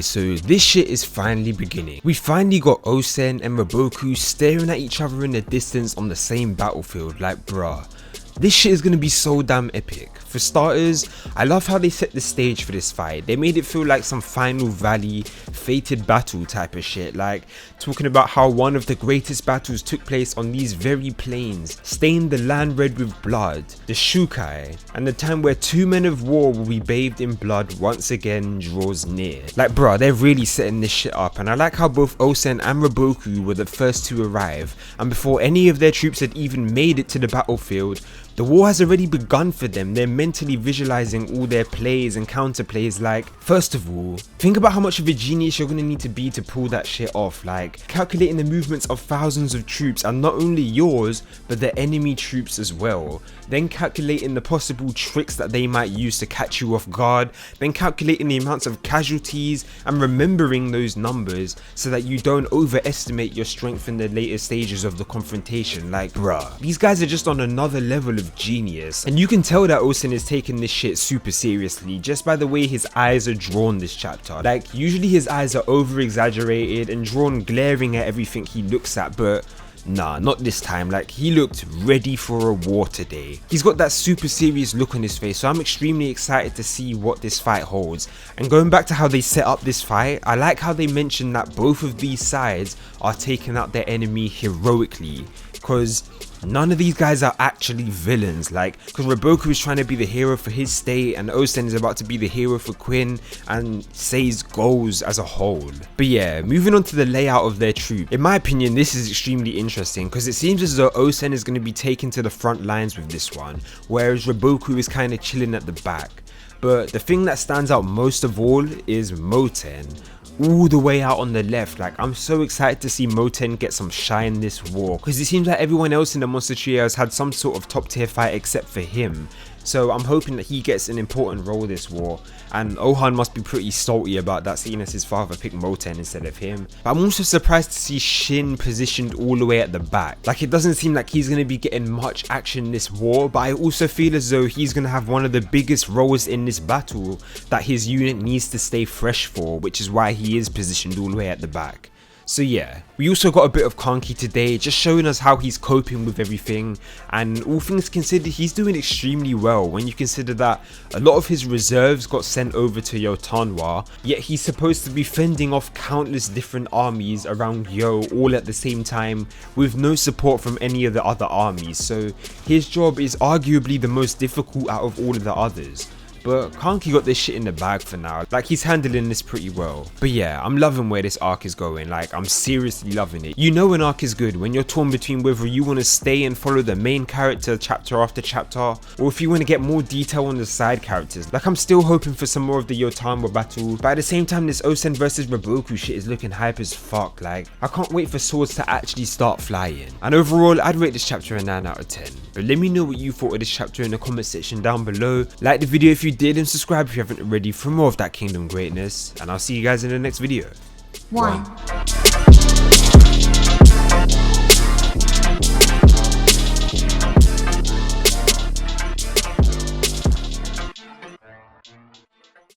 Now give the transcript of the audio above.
so this shit is finally beginning. We finally got Osen and Raboku staring at each other in the distance on the same battlefield, like bruh. This shit is gonna be so damn epic. For starters, I love how they set the stage for this fight. They made it feel like some Final Valley fated battle type of shit, like talking about how one of the greatest battles took place on these very plains, stained the land red with blood, the Shukai, and the time where 2 men of war will be bathed in blood once again draws near. Like bruh, they're really setting this shit up, and I like how both Osen and Raboku were the first to arrive, and before any of their troops had even made it to the battlefield, the war has already begun for them. They're mentally visualizing all their plays and counterplays. Like, first of all, think about how much of a genius you're gonna need to be to pull that shit off. Like, calculating the movements of thousands of troops, and not only yours, but the enemy troops as well. Then calculating the possible tricks that they might use to catch you off guard. Then calculating the amounts of casualties and remembering those numbers so that you don't overestimate your strength in the later stages of the confrontation. Like, bruh, these guys are just on another level of genius, and you can tell that Osen is taking this shit super seriously just by the way his eyes are drawn this chapter. Like, usually his eyes are over exaggerated and drawn glaring at everything he looks at, but nah, not this time. Like, he looked ready for a war today. He's got that super serious look on his face, so I'm extremely excited to see what this fight holds. And going back to how they set up this fight, I like how they mentioned that both of these sides are taking out their enemy heroically, because none of these guys are actually villains. Like, because Raboku is trying to be the hero for his state, and Osen is about to be the hero for Quinn and Sei's goals as a whole. But yeah, moving on to the layout of their troop. In my opinion, this is extremely interesting because it seems as though Osen is going to be taken to the front lines with this one, whereas Raboku is kind of chilling at the back. But the thing that stands out most of all is Moten, all the way out on the left. Like, I'm so excited to see Moten get some shine this war, because it seems like everyone else in the monster trio has had some sort of top tier fight except for him. So I'm hoping that he gets an important role this war, and Ohan must be pretty salty about that, seeing as his father picked Moten instead of him. But I'm also surprised to see Shin positioned all the way at the back. Like, it doesn't seem like he's going to be getting much action this war, but I also feel as though he's going to have one of the biggest roles in this battle that his unit needs to stay fresh for, which is why he is positioned all the way at the back. So yeah, we also got a bit of Kanki today, just showing us how he's coping with everything, and all things considered, he's doing extremely well when you consider that a lot of his reserves got sent over to Yotanwa, yet he's supposed to be fending off countless different armies around Yo all at the same time with no support from any of the other armies, so his job is arguably the most difficult out of all of the others. But Kanki got this shit in the bag for now. Like, he's handling this pretty well. But yeah, I'm loving where this arc is going. Like, I'm seriously loving it. You know an arc is good when you're torn between whether you want to stay and follow the main character chapter after chapter, or if you want to get more detail on the side characters. Like, I'm still hoping for some more of the Yotanwa battle, but at the same time, this Osen versus Raboku shit is looking hype as fuck. Like, I can't wait for swords to actually start flying. And overall, I'd rate this chapter a 9 out of 10. But let me know what you thought of this chapter in the comment section down below. Like the video if you did, and subscribe if you haven't already for more of that kingdom greatness, and I'll see you guys in the next video. 1.